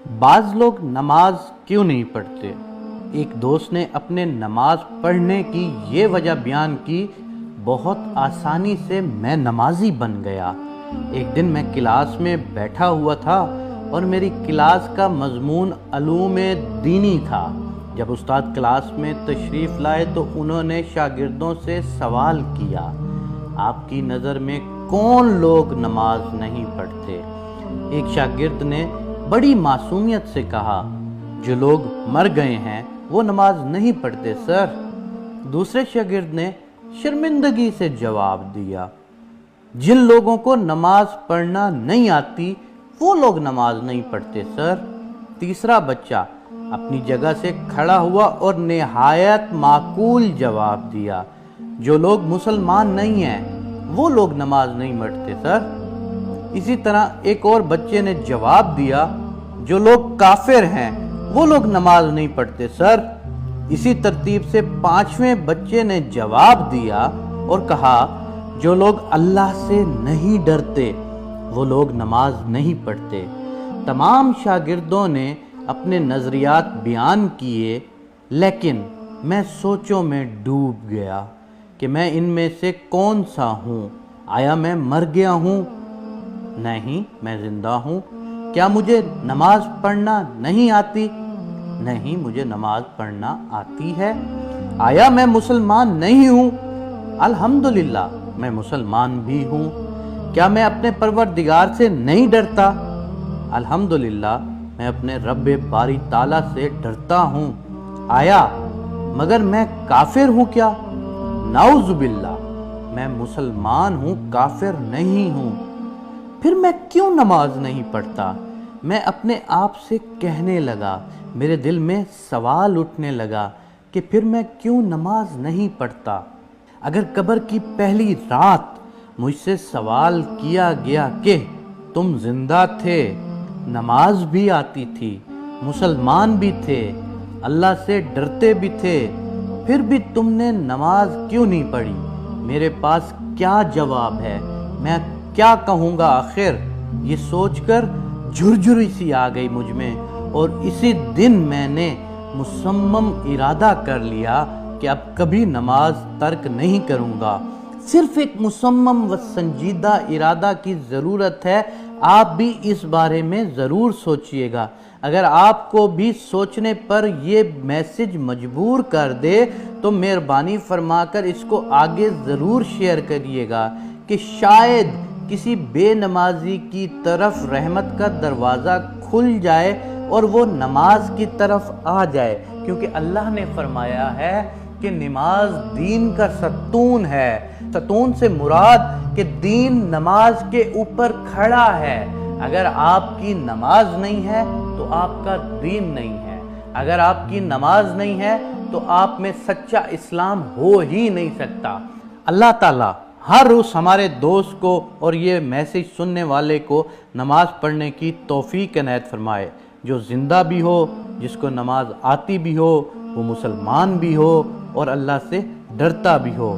بعض لوگ نماز کیوں نہیں پڑھتے؟ ایک دوست نے اپنے نماز پڑھنے کی یہ وجہ بیان کی، بہت آسانی سے میں نمازی بن گیا۔ ایک دن میں کلاس میں بیٹھا ہوا تھا اور میری کلاس کا مضمون علوم دینی تھا۔ جب استاد کلاس میں تشریف لائے تو انہوں نے شاگردوں سے سوال کیا، آپ کی نظر میں کون لوگ نماز نہیں پڑھتے؟ ایک شاگرد نے بڑی معصومیت سے کہا، جو لوگ مر گئے ہیں وہ نماز نہیں پڑھتے سر۔ دوسرے شاگرد نے شرمندگی سے جواب دیا، جن لوگوں کو نماز پڑھنا نہیں آتی وہ لوگ نماز نہیں پڑھتے سر۔ تیسرا بچہ اپنی جگہ سے کھڑا ہوا اور نہایت معقول جواب دیا، جو لوگ مسلمان نہیں ہیں وہ لوگ نماز نہیں پڑھتے سر۔ اسی طرح ایک اور بچے نے جواب دیا، جو لوگ کافر ہیں وہ لوگ نماز نہیں پڑھتے سر۔ اسی ترتیب سے پانچویں بچے نے جواب دیا اور کہا، جو لوگ اللہ سے نہیں ڈرتے وہ لوگ نماز نہیں پڑھتے۔ تمام شاگردوں نے اپنے نظریات بیان کیے، لیکن میں سوچوں میں ڈوب گیا کہ میں ان میں سے کون سا ہوں؟ آیا میں مر گیا ہوں؟ نہیں، میں زندہ ہوں۔ کیا مجھے نماز پڑھنا نہیں آتی؟ نہیں، مجھے نماز پڑھنا آتی ہے۔ آیا میں مسلمان نہیں ہوں؟ الحمدللہ میں مسلمان بھی ہوں۔ کیا میں اپنے پروردگار سے نہیں ڈرتا؟ الحمدللہ میں اپنے رب باری تعالیٰ سے ڈرتا ہوں۔ آیا مگر میں کافر ہوں کیا؟ نعوذ باللہ میں مسلمان ہوں، کافر نہیں ہوں۔ پھر میں کیوں نماز نہیں پڑھتا؟ میں اپنے آپ سے کہنے لگا، میرے دل میں سوال اٹھنے لگا کہ پھر میں کیوں نماز نہیں پڑھتا؟ اگر قبر کی پہلی رات مجھ سے سوال کیا گیا کہ تم زندہ تھے، نماز بھی آتی تھی، مسلمان بھی تھے، اللہ سے ڈرتے بھی تھے، پھر بھی تم نے نماز کیوں نہیں پڑھی؟ میرے پاس کیا جواب ہے؟ میں کیا کہوں گا آخر؟ یہ سوچ کر جھرجھری سی آ گئی مجھ میں، اور اسی دن میں نے مصمم ارادہ کر لیا کہ اب کبھی نماز ترک نہیں کروں گا۔ صرف ایک مصمم و سنجیدہ ارادہ کی ضرورت ہے۔ آپ بھی اس بارے میں ضرور سوچئے گا۔ اگر آپ کو بھی سوچنے پر یہ میسج مجبور کر دے تو مہربانی فرما کر اس کو آگے ضرور شیئر کریے گا کہ شاید کسی بے نمازی کی طرف رحمت کا دروازہ کھل جائے اور وہ نماز کی طرف آ جائے، کیونکہ اللہ نے فرمایا ہے کہ نماز دین کا ستون ہے۔ ستون سے مراد کہ دین نماز کے اوپر کھڑا ہے۔ اگر آپ کی نماز نہیں ہے تو آپ کا دین نہیں ہے۔ اگر آپ کی نماز نہیں ہے تو آپ میں سچا اسلام ہو ہی نہیں سکتا۔ اللہ تعالیٰ ہر روز ہمارے دوست کو اور یہ میسج سننے والے کو نماز پڑھنے کی توفیق عنایت فرمائے، جو زندہ بھی ہو، جس کو نماز آتی بھی ہو، وہ مسلمان بھی ہو اور اللہ سے ڈرتا بھی ہو۔